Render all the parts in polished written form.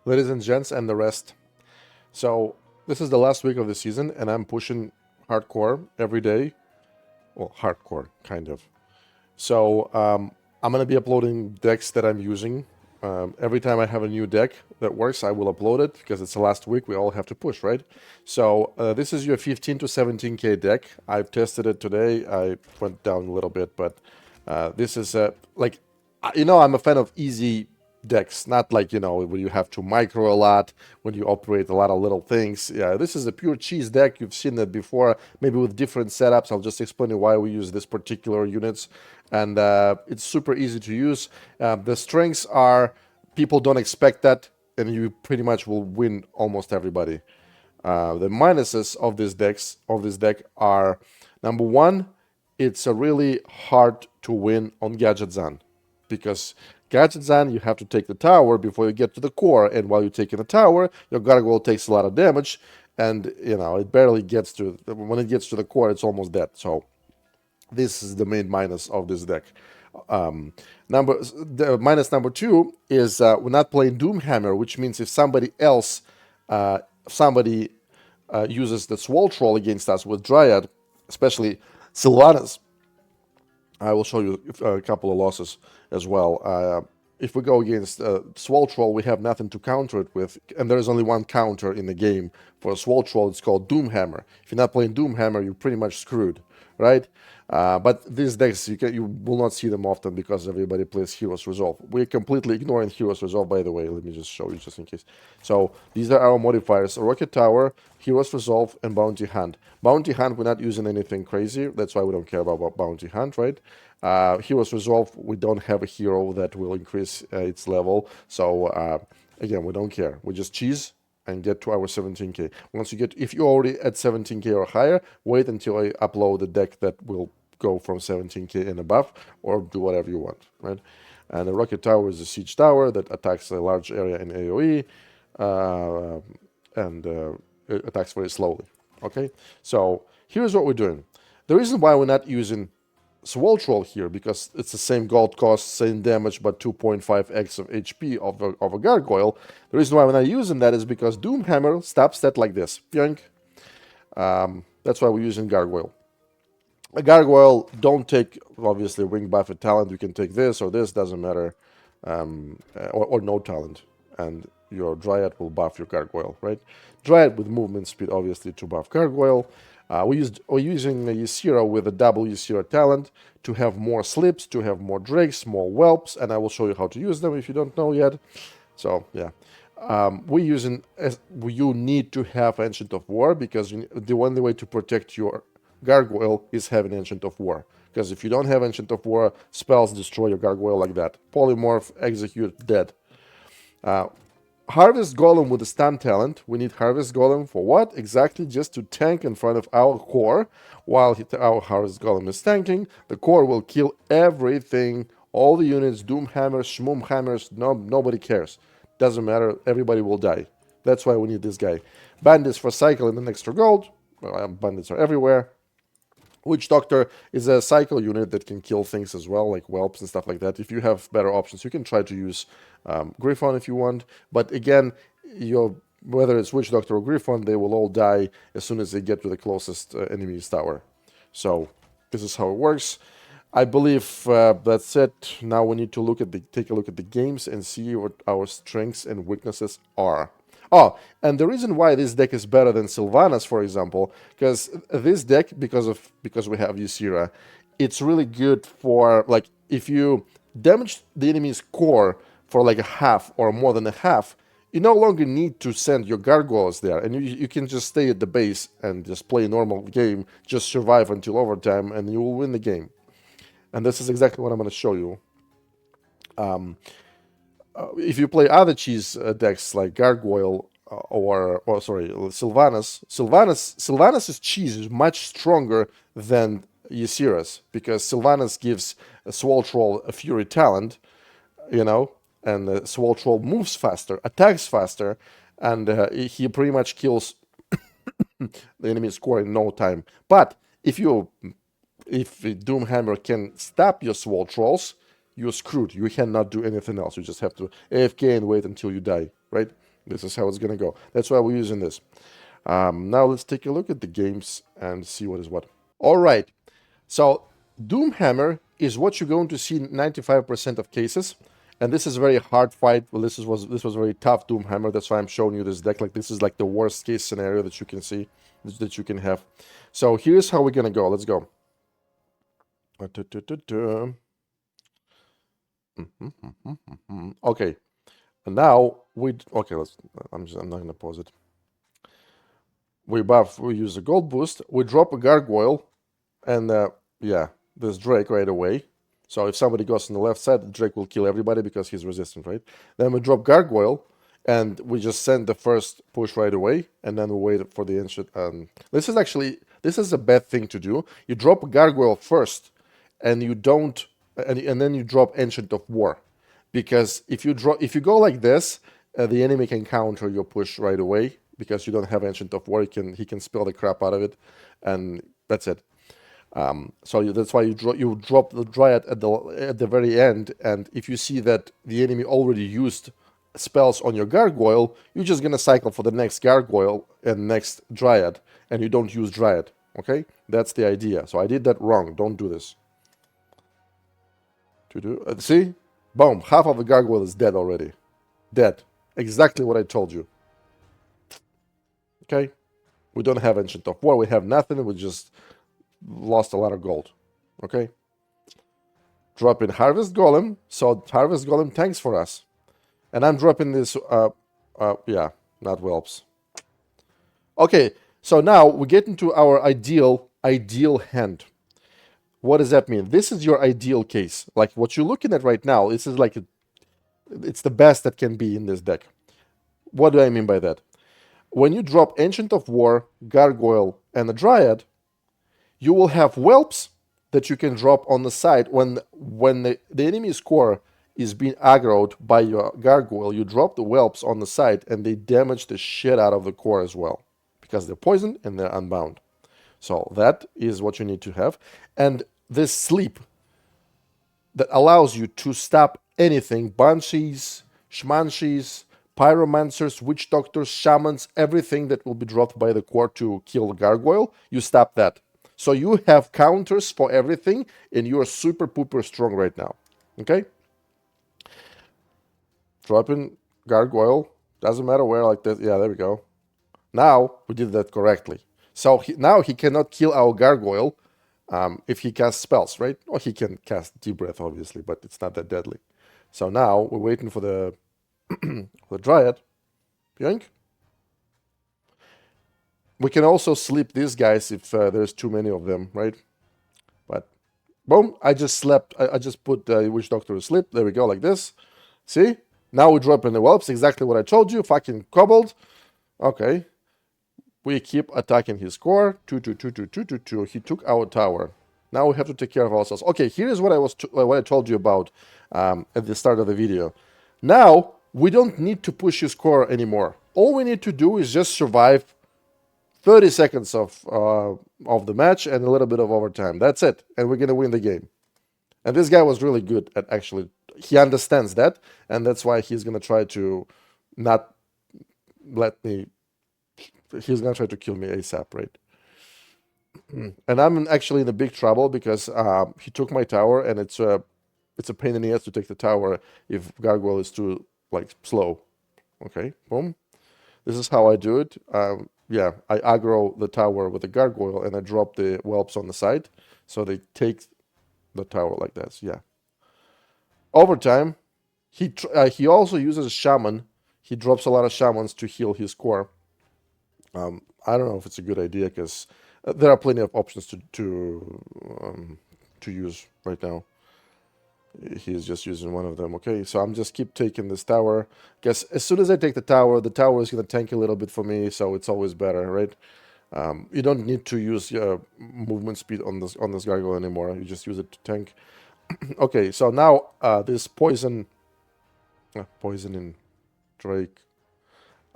Ladies and gents and the rest. So this is the last week of the season and I'm pushing hardcore every day. Well, hardcore, kind of. So I'm going to be uploading decks that I'm using. Every time I have a new deck that works, I will upload it because it's the last week. We all have to push, right? So this is your 15 to 17k deck. I've tested it today. I went down a little bit, but this is I'm a fan of easy decks, not like, when you have to micro a lot, when you operate a lot of little things. Yeah, this is a pure cheese deck. You've seen that before, maybe with different setups. I'll just explain you why we use this particular units. And it's super easy to use. The strengths are, people don't expect that, and you pretty much will win almost everybody. The minuses of this deck are, number one, it's a really hard to win on Gadget Zan, because Gadget Zan, you have to take the tower before you get to the core, and while you're taking the tower, your gargoyle takes a lot of damage, and it barely gets to, when it gets to the core, it's almost dead. So this is the main minus of this deck. Minus number two is we're not playing Doomhammer, which means if somebody else, uses the Swole Troll against us with Dryad, especially Sylvanas, I will show you a couple of losses as well. If we go against Swole Troll, we have nothing to counter it with, and there is only one counter in the game for a Swole Troll. It's called Doomhammer. If you're not playing Doomhammer, you're pretty much screwed, right? But these decks, you will not see them often because everybody plays Heroes Resolve. We're completely ignoring Heroes Resolve, by the way. Let me just show you just in case. So these are our modifiers: Rocket Tower, Heroes Resolve, and Bounty Hunt. Bounty Hunt, we're not using anything crazy. That's why we don't care about Bounty Hunt, right? Heroes Resolve, we don't have a hero that will increase its level. So again, we don't care. We just cheese and get to our 17k. Once you get, if you're already at 17k or higher, wait until I upload a deck that will go from 17k and above, or do whatever you want, right? And the Rocket Tower is a siege tower that attacks a large area in AoE, and it attacks very slowly. Okay, so here's what we're doing. The reason why we're not using Swole Troll here, because it's the same gold cost, same damage, but 2.5x of HP of a gargoyle. The reason why we're not using that is because Doomhammer stops that like this. Yoink. That's why we're using gargoyle. A gargoyle, don't take, obviously, wing buff at talent. You can take this or this, doesn't matter, or no talent, and your Dryad will buff your gargoyle, right? Dryad with movement speed, obviously, to buff gargoyle. We're using a Ysera with a double Ysera talent to have more slips, to have more drakes, more whelps, and I will show you how to use them if you don't know yet. So yeah, you need to have Ancient of War, because the only way to protect your gargoyle is having Ancient of War. Because if you don't have Ancient of War, spells destroy your gargoyle like that. Polymorph, execute, dead. Harvest Golem with a stun talent. We need Harvest Golem for what? Exactly just to tank in front of our core. While our Harvest Golem is tanking, the core will kill everything. All the units, Doomhammers, Schmoomhammers, nobody cares. Doesn't matter, everybody will die. That's why we need this guy. Bandits for cycling and extra gold. Well, bandits are everywhere. Witch Doctor is a cycle unit that can kill things as well, like whelps and stuff like that. If you have better options, you can try to use Griffon if you want. But again, whether it's Witch Doctor or Griffon, they will all die as soon as they get to the closest enemy's tower. So this is how it works. I believe that's it. Now we need to take a look at the games and see what our strengths and weaknesses are. Oh, and the reason why this deck is better than Sylvanas, for example, because this deck, because we have Ysera, it's really good for, like, if you damage the enemy's core for like a half or more than a half, you no longer need to send your gargoyles there, and you can just stay at the base and just play a normal game, just survive until overtime, and you will win the game. And this is exactly what I'm going to show you. If you play other cheese decks like Gargoyle or Sylvanas' cheese is much stronger than Ysera's, because Sylvanas gives a Swole Troll a Fury talent, and the Swole Troll moves faster, attacks faster, and he pretty much kills the enemy's core in no time. But if Doomhammer can stop your Swole Trolls, you're screwed. You cannot do anything else. You just have to AFK and wait until you die, right? This is how it's gonna go. That's why we're using this. Now let's take a look at the games and see what is what. All right. So Doomhammer is what you're going to see in 95% of cases. And this is a very hard fight. Well, this was a very tough Doomhammer. That's why I'm showing you this deck. Like, this is like the worst case scenario that you can see, that you can have. So here's how we're gonna go. Let's go. Okay. And now okay. I'm not gonna pause it. We use a gold boost. We drop a gargoyle, and yeah, there's Drakk right away. So if somebody goes on the left side, Drakk will kill everybody because he's resistant, right? Then we drop gargoyle, and we just send the first push right away, and then we wait for the ancient. This is a bad thing to do. You drop a gargoyle first, and you don't, and then you drop Ancient of War, because if you go like this, the enemy can counter your push right away because you don't have Ancient of War. He can spell the crap out of it, and that's it. So that's why you drop the Dryad at the very end, and if you see that the enemy already used spells on your gargoyle, you're just gonna cycle for the next gargoyle and next Dryad, and you don't use Dryad. Okay, that's the idea. So I did that wrong. Don't do this. See, boom, half of the gargoyle is dead already. Dead. Exactly what I told you. Okay, we don't have Ancient of War. We have nothing. We just lost a lot of gold. Okay, drop in Harvest Golem, so Harvest Golem tanks for us, and I'm dropping this yeah, not whelps. Okay, so now we get into our ideal hand. What does that mean? This is your ideal case. Like what you're looking at right now, this is like it's the best that can be in this deck. What do I mean by that? When you drop Ancient of War, Gargoyle, and a Dryad, you will have whelps that you can drop on the side. When the enemy's core is being aggroed by your gargoyle, you drop the whelps on the side, and they damage the shit out of the core as well, because they're poisoned and they're unbound. So that is what you need to have. And this sleep that allows you to stop anything, banshees, shmanshees, pyromancers, witch doctors, shamans, everything that will be dropped by the core to kill the gargoyle, you stop that. So you have counters for everything, and you are super pooper strong right now. Okay? Dropping gargoyle. Doesn't matter where, like this. Yeah, there we go. Now we did that correctly. So now he cannot kill our gargoyle if he casts spells, right? Or he can cast Deep Breath, obviously, but it's not that deadly. So now we're waiting for the for the Dryad. Yoink. We can also sleep these guys if there's too many of them, right? But boom, I just put the Witch Doctor to sleep. There we go, like this. See? Now we drop in the whelps, exactly what I told you. Fucking kobold. Okay. We keep attacking his core. 2. He took our tower. Now we have to take care of ourselves. Okay, here is what I told you about at the start of the video. Now we don't need to push his core anymore. All we need to do is just survive 30 seconds of the match and a little bit of overtime. That's it, and we're gonna win the game. And this guy was really good at actually. He understands that, and that's why he's gonna try to not let me. He's gonna try to kill me ASAP, right? And I'm actually in a big trouble because he took my tower, and it's a pain in the ass to take the tower if Gargoyle is too slow. Okay, boom. This is how I do it. Yeah, I aggro the tower with the gargoyle, and I drop the whelps on the side, so they take the tower like this. Yeah. Overtime, he also uses a shaman. He drops a lot of shamans to heal his core. I don't know if it's a good idea because there are plenty of options to use right now. He's just using one of them. Okay, so I'm just keep taking this tower. Guess as soon as I take the tower is going to tank a little bit for me, so it's always better, right? You don't need to use movement speed on this gargoyle anymore. You just use it to tank. Okay, so now this poison in Drakk.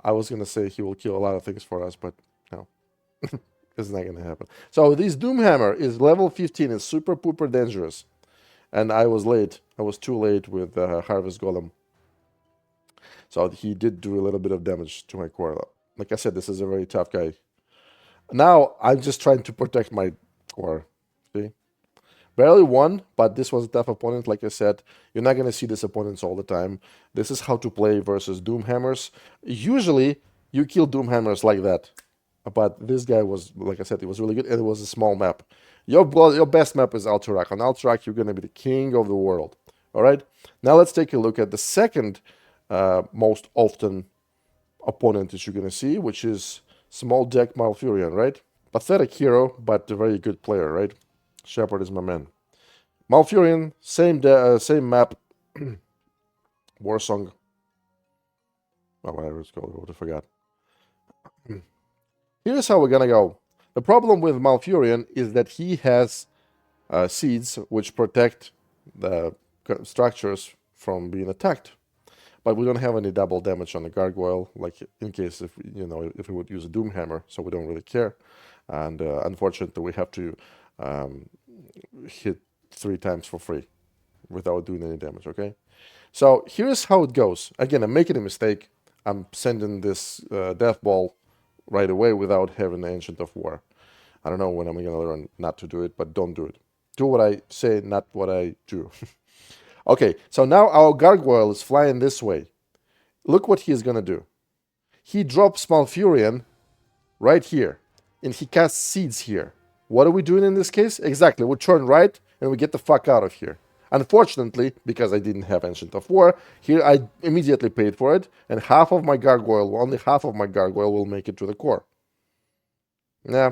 I was going to say he will kill a lot of things for us, but no. It's not going to happen. So this Doomhammer is level 15. It's super pooper dangerous. And I was late. I was too late with Harvest Golem. So he did do a little bit of damage to my core. Like I said, this is a very tough guy. Now I'm just trying to protect my core. See? Barely won, but this was a tough opponent. Like I said, you're not going to see these opponents all the time. This is how to play versus Doomhammers. Usually, you kill Doomhammers like that. But this guy was, like I said, it was really good, and it was a small map. Your best map is Alterac. On Alterac, you're going to be the king of the world. All right? Now let's take a look at the second most often opponent that you're going to see, which is small deck Malfurion, right? Pathetic hero, but a very good player, right? Shepard is my man. Malfurion, same map. Warsong. Oh, whatever it's called, I forgot. Here's how we're gonna go. The problem with Malfurion is that he has seeds which protect the structures from being attacked. But we don't have any double damage on the gargoyle, like in case if if we would use a Doomhammer, so we don't really care. And unfortunately, we have to hit 3 times for free without doing any damage, okay? So here's how it goes. Again, I'm making a mistake. I'm sending this death ball right away without having the Ancient of War. I don't know when I'm going to learn not to do it, but don't do it. Do what I say, not what I do. Okay, so now our gargoyle is flying this way. Look what he's going to do. He drops Malfurion right here, and he casts seeds here. What are we doing in this case? Exactly, we turn right, and we get the fuck out of here. Unfortunately, because I didn't have Ancient of War, here I immediately paid for it, and only half of my gargoyle will make it to the core. Yeah.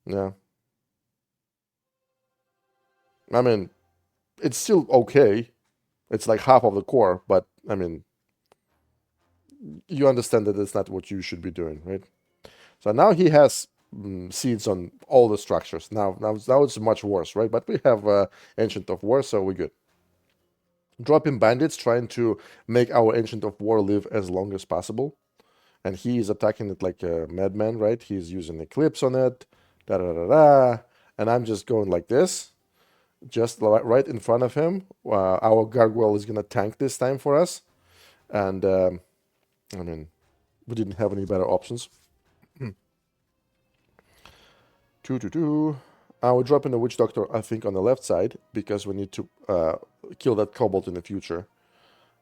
Yeah. I mean, it's still okay. It's like half of the core, but, I mean, you understand that it's not what you should be doing, right? So now he has seeds on all the structures. Now it's much worse, right? But we have Ancient of War, so we're good. Dropping bandits, trying to make our Ancient of War live as long as possible. And he is attacking it like a madman, right? He's using Eclipse on it, da-da-da-da. And I'm just going like this, just right in front of him. Our gargoyle is going to tank this time for us. And, I mean, we didn't have any better options. 2-2-2. We're dropping the Witch Doctor, I think, on the left side, because we need to kill that Kobold in the future.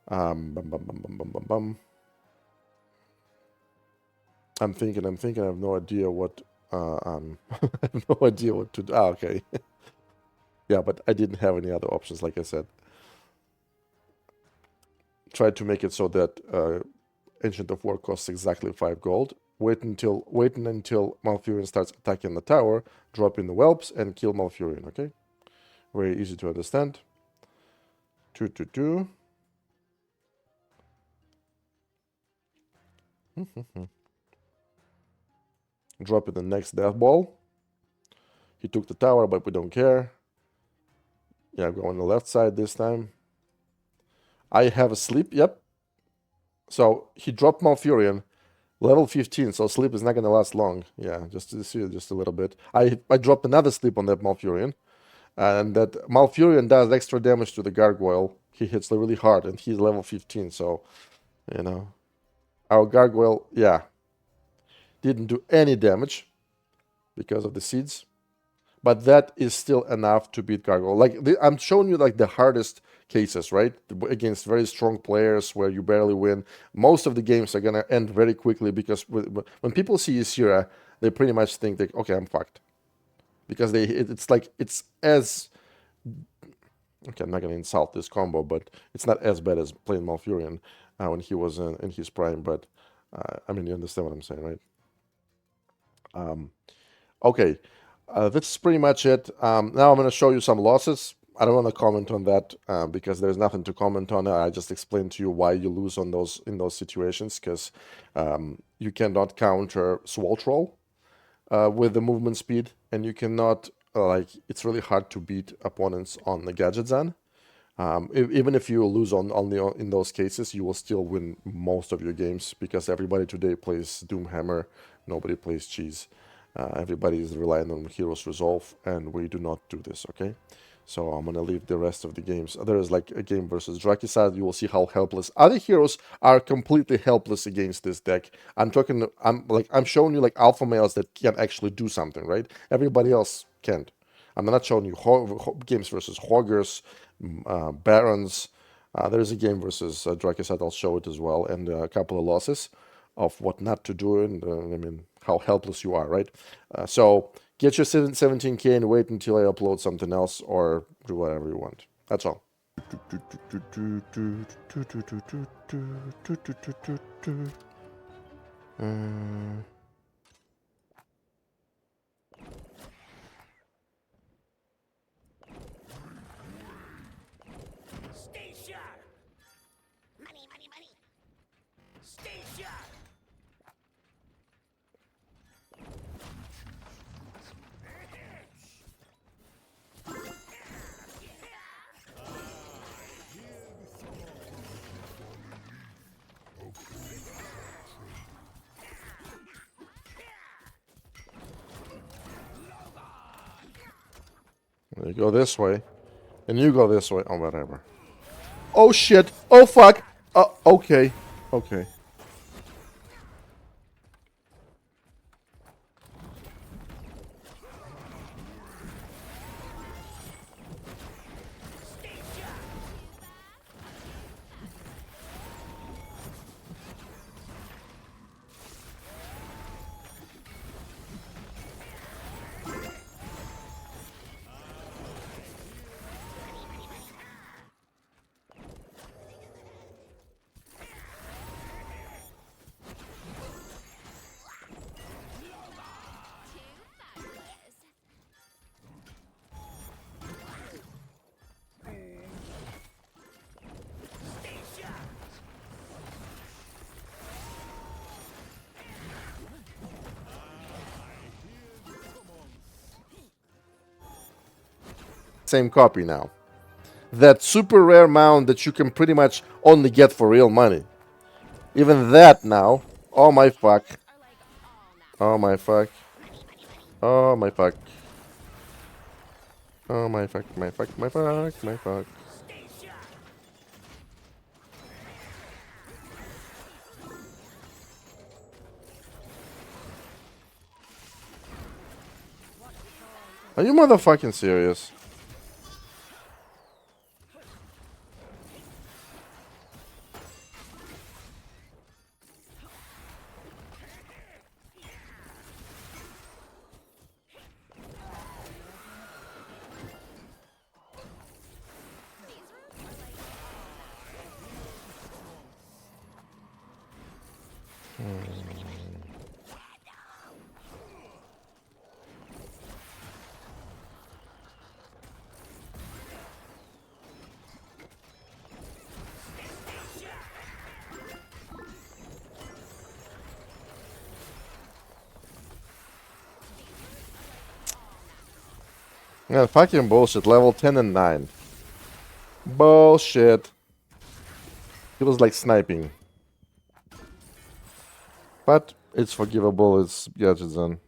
Bum, bum, bum, bum, bum, bum, bum. I'm thinking, I have no idea what, I have no idea what to do. Okay. Yeah, but I didn't have any other options, like I said. Tried to make it so that Ancient of War costs exactly 5 gold. Waiting until Malfurion starts attacking the tower, drop in the whelps, and kill Malfurion, okay? Very easy to understand. 2-2-2. Drop in the next death ball. He took the tower, but we don't care. Yeah, go on the left side this time. I have a sleep, yep. So he dropped Malfurion. Level 15, so sleep is not going to last long. Yeah, just to see just a little bit. I dropped another sleep on that Malfurion. And that Malfurion does extra damage to the gargoyle. He hits really hard, and he's level 15, so, you know. Our gargoyle, yeah, didn't do any damage because of the seeds. But that is still enough to beat gargoyle. Like, I'm showing you, like, the hardest cases, right? Against very strong players where you barely win. Most of the games are going to end very quickly because when people see Ysira, they pretty much think that, okay, I'm fucked. Because it's like, it's as... Okay, I'm not going to insult this combo, but it's not as bad as playing Malfurion when he was in his prime. But, I mean, you understand what I'm saying, right? Okay, that's pretty much it. Now I'm going to show you some losses. I don't want to comment on that because there's nothing to comment on. I just explained to you why you lose on in those situations, because you cannot counter Swole Troll with the movement speed, and you cannot it's really hard to beat opponents on the Gadgetzan. Even if you lose in those cases, you will still win most of your games because everybody today plays Doomhammer, nobody plays Cheese. Everybody is relying on Hero's Resolve, and we do not do this, okay? So I'm gonna leave the rest of the games. There is like a game versus Drakk. You will see how helpless other heroes are. Completely helpless against this deck. I'm showing you like alpha males that can actually do something, right? Everybody else can't. I'm not showing you games versus Hoggers, Barons. There's a game versus Drakk. I'll show it as well, and a couple of losses of what not to do, and I mean how helpless you are, right? So get your 17K and wait until I upload something else, or do whatever you want. That's all. You go this way, and you go this way. Oh, whatever. Oh, shit. Oh, fuck. Okay. Okay. Same copy now. That super rare mount that you can pretty much only get for real money. Even that now. Oh my fuck. Oh my fuck. Oh my fuck. Oh my fuck, my fuck, my fuck, my fuck. Are you motherfucking serious? Yeah, fucking bullshit. Level 10 and 9. Bullshit. It was like sniping. But it's forgivable. It's Gadget's done.